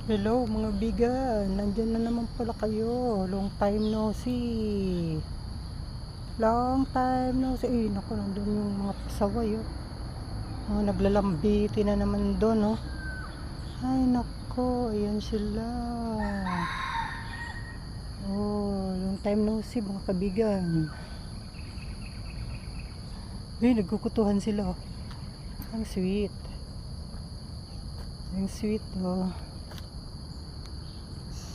Hello mga bigan, nandyan na naman pala kayo. Long time no see. Long time no see. Eh, naku, nandun yung mga pasaway oh. Naglalambiti na naman doon oh. Ay naku, ayan sila. Oh, long time no see mga kabigan. Eh, nagkukutuhan sila oh. Ang sweet. Ang sweet oh.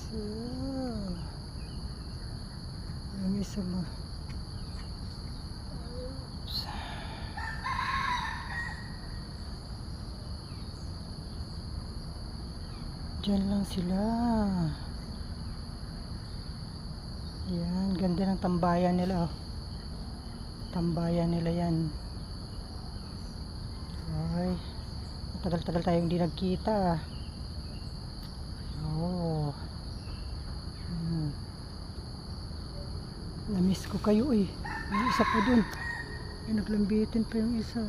So, yung isa mo. Diyan lang sila. Yan, ganda ng tambayan nila oh. Tambayan nila yan. Ay, tagal-tagal tayo hindi nagkita. Oh. Na-miss ko kayo eh. May isa po dun. Ay, naglambitin pa yung isa.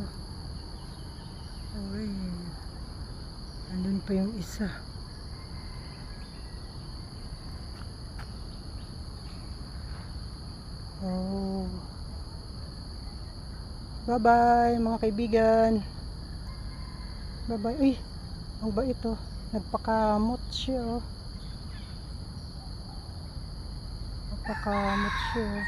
Ay, andun pa yung isa. Oh. Bye-bye mga kaibigan. Bye-bye. Uy, ang bait oh. Nagpakamot siya oh. Nagpakamot siya oh.